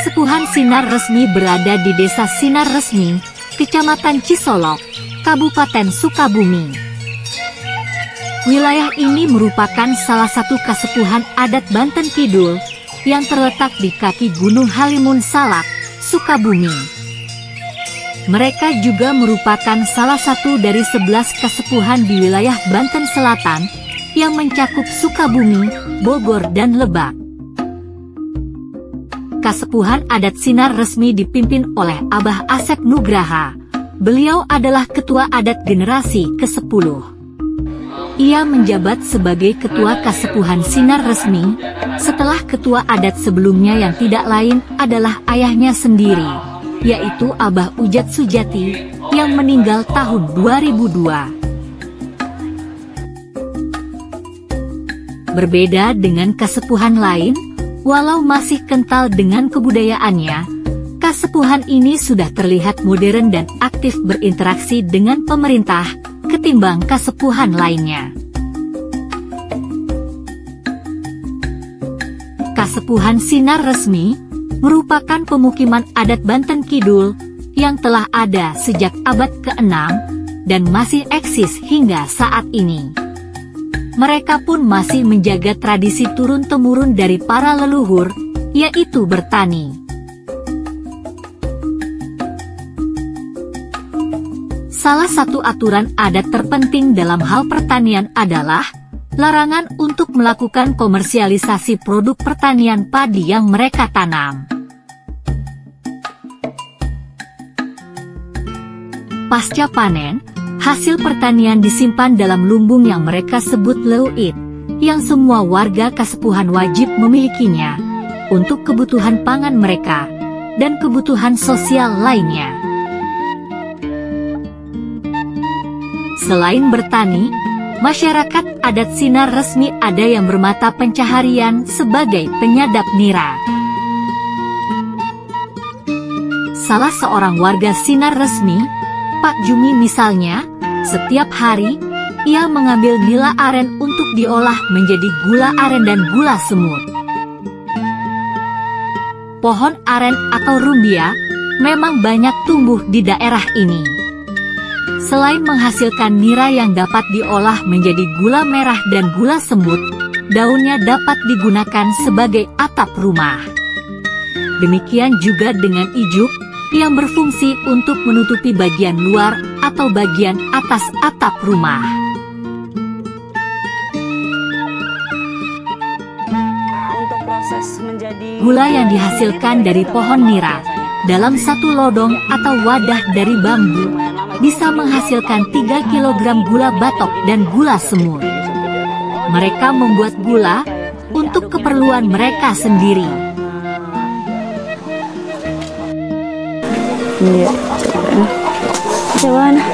Kasepuhan Sinar Resmi berada di Desa Sinar Resmi, Kecamatan Cisolok, Kabupaten Sukabumi. Wilayah ini merupakan salah satu kasepuhan adat Banten Kidul yang terletak di kaki Gunung Halimun Salak, Sukabumi. Mereka juga merupakan salah satu dari 11 kasepuhan di wilayah Banten Selatan yang mencakup Sukabumi, Bogor, dan Lebak. Kasepuhan adat Sinar Resmi dipimpin oleh Abah Asep Nugraha. Beliau adalah ketua adat generasi ke-10. Ia menjabat sebagai ketua Kasepuhan Sinar Resmi, setelah ketua adat sebelumnya yang tidak lain adalah ayahnya sendiri, yaitu Abah Ujat Sujati, yang meninggal tahun 2002. Berbeda dengan kasepuhan lain, walau masih kental dengan kebudayaannya, kasepuhan ini sudah terlihat modern dan aktif berinteraksi dengan pemerintah ketimbang kasepuhan lainnya. Kasepuhan Sinar Resmi merupakan pemukiman adat Banten Kidul yang telah ada sejak abad ke-6 dan masih eksis hingga saat ini. Mereka pun masih menjaga tradisi turun-temurun dari para leluhur, yaitu bertani. Salah satu aturan adat terpenting dalam hal pertanian adalah larangan untuk melakukan komersialisasi produk pertanian padi yang mereka tanam. Pasca panen, hasil pertanian disimpan dalam lumbung yang mereka sebut leuit, yang semua warga kasepuhan wajib memilikinya, untuk kebutuhan pangan mereka, dan kebutuhan sosial lainnya. Selain bertani, masyarakat adat Sinar Resmi ada yang bermata pencaharian sebagai penyadap nira. Salah seorang warga Sinar Resmi, Pak Jumi misalnya, setiap hari, ia mengambil nila aren untuk diolah menjadi gula aren dan gula semut. Pohon aren atau rumbia memang banyak tumbuh di daerah ini. Selain menghasilkan nira yang dapat diolah menjadi gula merah dan gula semut, daunnya dapat digunakan sebagai atap rumah. Demikian juga dengan ijuk, yang berfungsi untuk menutupi bagian luar atau bagian atas atap rumah. Untuk proses menjadi gula yang dihasilkan dari pohon nira dalam satu lodong atau wadah dari bambu bisa menghasilkan 3 kg gula batok dan gula semut. Mereka membuat gula untuk keperluan mereka sendiri. Iya, coba. Boleh.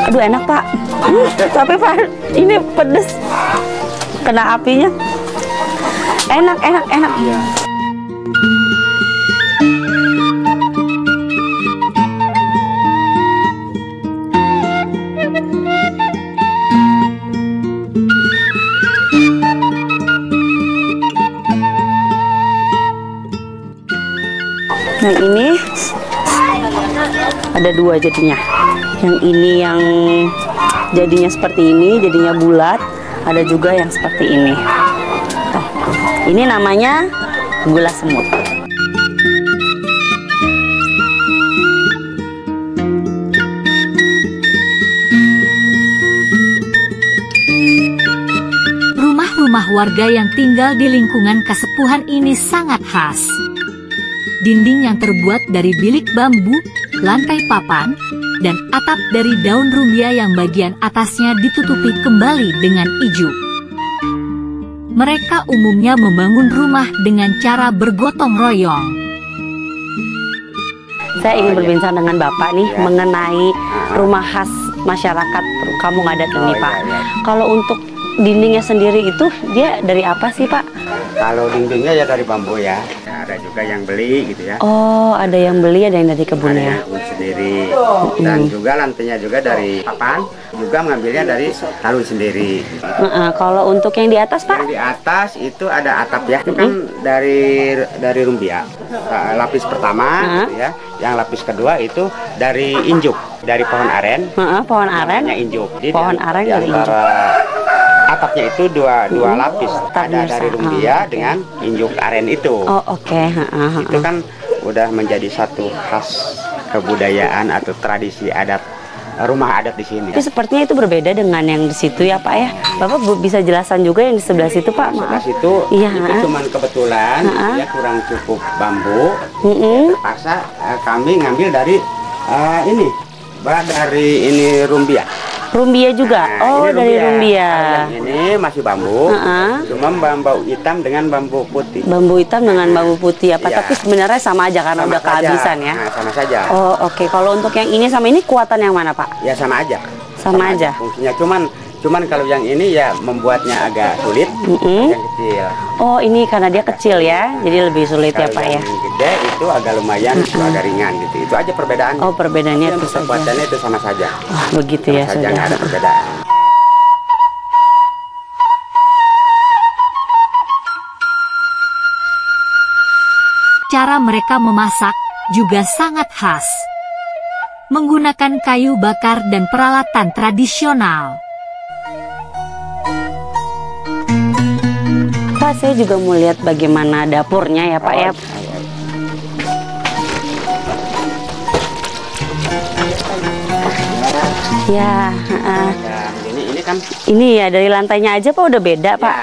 Aduh enak Pak. Tapi Pak, ini pedes. Kena apinya. Enak. Iya. Yang ini ada dua jadinya. Yang ini yang jadinya seperti ini, jadinya bulat. Ada juga yang seperti ini. Tuh. Ini namanya gula semut. Rumah-rumah warga yang tinggal di lingkungan kasepuhan ini sangat khas. Dinding yang terbuat dari bilik bambu, lantai papan, dan atap dari daun rumbia yang bagian atasnya ditutupi kembali dengan ijuk. Mereka umumnya membangun rumah dengan cara bergotong royong. Saya ingin berbincang dengan Bapak nih mengenai rumah khas masyarakat kampung adat ini Pak. Kalau untuk dindingnya sendiri itu dia dari apa sih Pak? Kalau dindingnya ya dari bambu ya. ada juga yang beli gitu ya. Oh, ada yang beli, ada yang dari kebun Ada ya. yang kebun sendiri. Dan juga lantainya juga dari papan, juga mengambilnya dari talun sendiri. Kalau untuk yang di atas, Pak? Yang di atas itu ada atap ya, itu kan dari rumbia. Lapis pertama gitu ya. Yang lapis kedua itu dari injuk, dari pohon aren. Pohon aren. Namanya injuk. Jadi Pohon aren dari injuk. Atapnya itu dua lapis. Ada dari rumbia dengan injuk aren itu. Oh, oke. Itu kan udah menjadi satu khas kebudayaan atau tradisi adat rumah adat di sini. Tapi sepertinya itu berbeda dengan yang di situ ya, Pak ya. Bapak bisa jelaskan juga yang di sebelah situ, Pak? Sebelah situ Iya. itu cuman kebetulan ya kurang cukup bambu. Terpaksa kami ngambil dari ini rumbia. Rumbia juga? Oh, ini dari rumbia. Yang ini masih bambu, cuma bambu hitam dengan bambu putih. Bambu hitam dengan bambu putih apa? Iya. Tapi sebenarnya sama aja karena Sama udah saja. kehabisan ya. Nah, sama saja. Oh, oke. Kalau untuk yang ini sama ini kuatan yang mana, Pak? Ya sama aja. Sama aja. Fungsinya cuman kalau yang ini ya membuatnya agak sulit. Yang kecil. Oh, ini karena dia kecil ya, jadi lebih sulit ya, Kalau Pak ya. yang gede itu agak lumayan, itu agak ringan gitu. Itu aja perbedaannya. Oh, perbedaannya itu saja. Kekuatannya itu sama saja. Wah, begitu ya, Sama saja, nggak ada sudah. perbedaan. Cara mereka memasak juga sangat khas. Menggunakan kayu bakar dan peralatan tradisional. Pak, saya juga mau lihat bagaimana dapurnya ya, Pak ya. Ya, Ini kan ini ya dari lantainya aja Pak udah beda, Pak.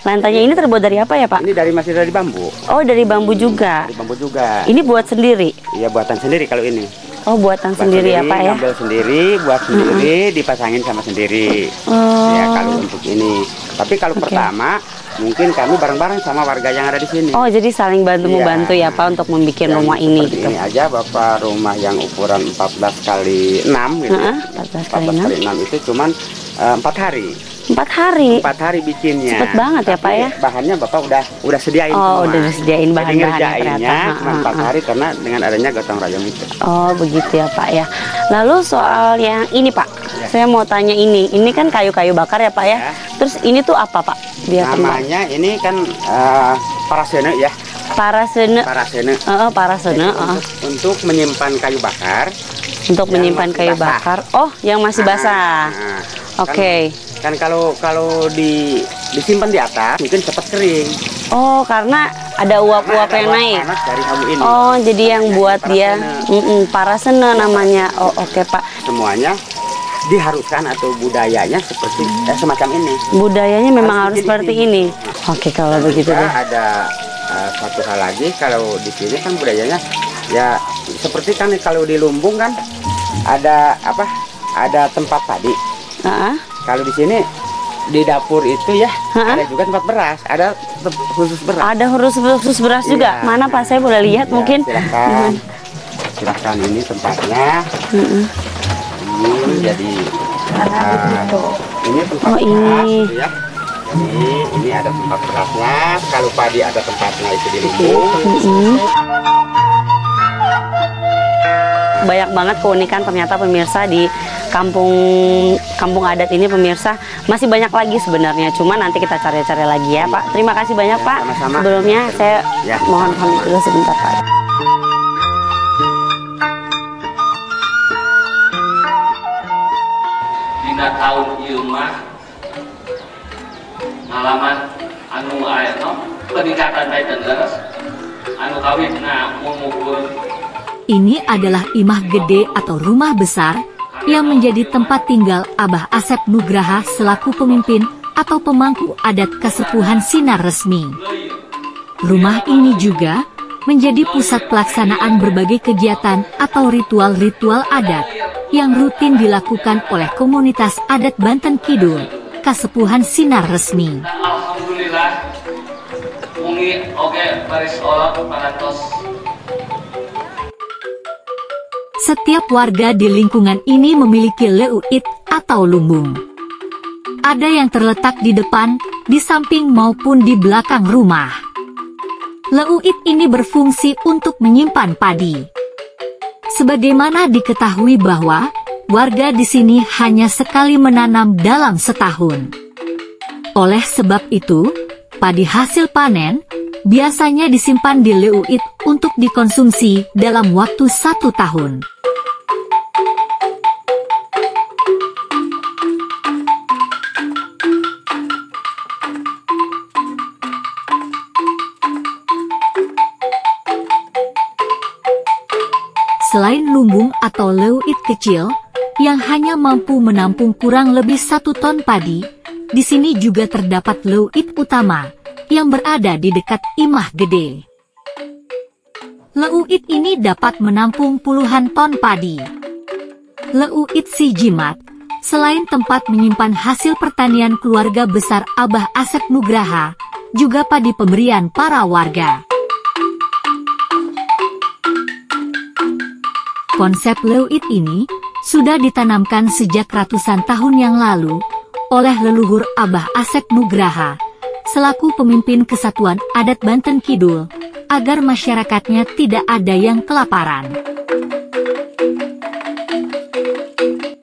Lantainya ini terbuat dari apa ya, Pak? ini masih dari bambu. Oh, dari bambu juga. Dari bambu juga. Ini buat sendiri. Iya, buatan sendiri kalau ini. Oh, buatan sendiri ya, Pak ya. Ngambil sendiri, buat sendiri, dipasangin sama sendiri. Oh. Ya kalau untuk ini. Tapi kalau pertama mungkin kami bareng-bareng sama warga yang ada di sini. Oh, jadi saling bantu-membantu ya, Pak untuk membuat Yang rumah ini seperti gitu. Ini aja Bapak rumah yang ukuran 14 kali 6 gitu. 14 kali 6. kali 6 itu cuman 4 hari. 4 hari. 4 hari bikinnya. Cepet banget ya, Pak ya. Bahannya Bapak udah sediain Oh, semua. udah disediain bahan-bahan Jadi ngerjainnya ternyata. cuma 4 hari karena dengan adanya gotong royong itu. Oh, begitu ya, Pak ya. Lalu soal yang ini, Pak. Ya. Saya mau tanya ini. Ini kan kayu-kayu bakar ya, Pak ya. Ya. Terus ini tuh apa, Pak? Biar Namanya ini kan parasene ya. Parasene. Parasene. Parasene. Untuk menyimpan kayu bakar. Untuk yang menyimpan masih kayu basah. bakar. Oh, yang masih basah. Nah, Oke. Kan kalau disimpan di atas mungkin cepat kering. Oh, karena ada uap-uap Karena yang ada uap naik. panas dari kayu ini. Oh, jadi yang buat dia parasene. parasene namanya. Oh, oke, Pak. Semuanya diharuskan atau budayanya seperti semacam ini. Budayanya memang harus Harus seperti begini. ini. Oke, kalau begitu Juga deh. ada satu hal lagi, kalau di sini kan budayanya ya seperti kan kalau di Lumbung kan ada tempat padi. Kalau di sini di dapur itu ya ada juga tempat beras, ada khusus beras. Ada khusus beras juga. Iya. Mana, Pak? Saya boleh lihat Ya, mungkin. silahkan ini tempatnya. Ini jadi ini tempat Oh, beras, ini. gitu ya. Jadi ini ada tempat berasnya. Kalau padi ada tempatnya itu di Lumbung. Banyak banget keunikan ternyata pemirsa di kampung adat ini, pemirsa. Masih banyak lagi sebenarnya, cuma nanti kita cari-cari lagi ya, Pak. Terima kasih banyak, Ya, Pak. sama-sama. Sebelumnya saya Ya. mohon pamit dulu sebentar, Pak. Dina tahun ieu mah ngalaman anu aya peningkatan bae tegas anu kawitna mumukul. Ini adalah imah gede atau rumah besar yang menjadi tempat tinggal Abah Asep Nugraha selaku pemimpin atau pemangku adat Kasepuhan Sinar Resmi. Rumah ini juga menjadi pusat pelaksanaan berbagai kegiatan atau ritual-ritual adat yang rutin dilakukan oleh komunitas adat Banten Kidul, Kasepuhan Sinar Resmi. Alhamdulillah mungi oge baris olot parantos. Setiap warga di lingkungan ini memiliki leuit atau lumbung. Ada yang terletak di depan, di samping maupun di belakang rumah. Leuit ini berfungsi untuk menyimpan padi. Sebagaimana diketahui bahwa warga di sini hanya sekali menanam dalam setahun. Oleh sebab itu, padi hasil panen biasanya disimpan di leuit untuk dikonsumsi dalam waktu 1 tahun. Selain lumbung atau leuit kecil yang hanya mampu menampung kurang lebih 1 ton padi, di sini juga terdapat leuit utama yang berada di dekat imah gede. Leuit ini dapat menampung puluhan ton padi. Leuit Si Jimat, selain tempat menyimpan hasil pertanian keluarga besar Abah Asep Nugraha, juga padi pemberian para warga. Konsep leuit ini sudah ditanamkan sejak ratusan tahun yang lalu oleh leluhur Abah Asep Nugraha selaku pemimpin Kesatuan Adat Banten Kidul agar masyarakatnya tidak ada yang kelaparan.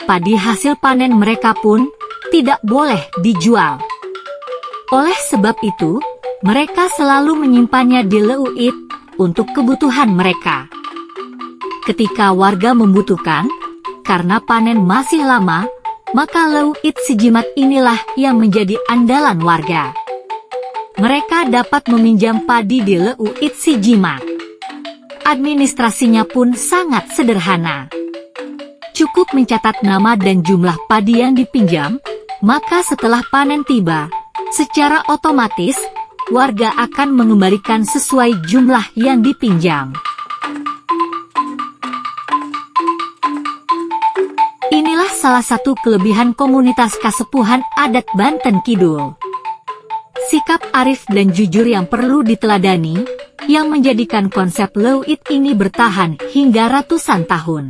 Padi hasil panen mereka pun tidak boleh dijual. Oleh sebab itu, mereka selalu menyimpannya di leuit untuk kebutuhan mereka. Ketika warga membutuhkan, karena panen masih lama, maka leuit Si Jimat inilah yang menjadi andalan warga. Mereka dapat meminjam padi di leuit Si Jimat. Administrasinya pun sangat sederhana. Cukup mencatat nama dan jumlah padi yang dipinjam, maka setelah panen tiba, secara otomatis, warga akan mengembalikan sesuai jumlah yang dipinjam. Inilah salah satu kelebihan komunitas Kasepuhan Adat Banten Kidul. Sikap arif dan jujur yang perlu diteladani, yang menjadikan konsep leuit ini bertahan hingga ratusan tahun.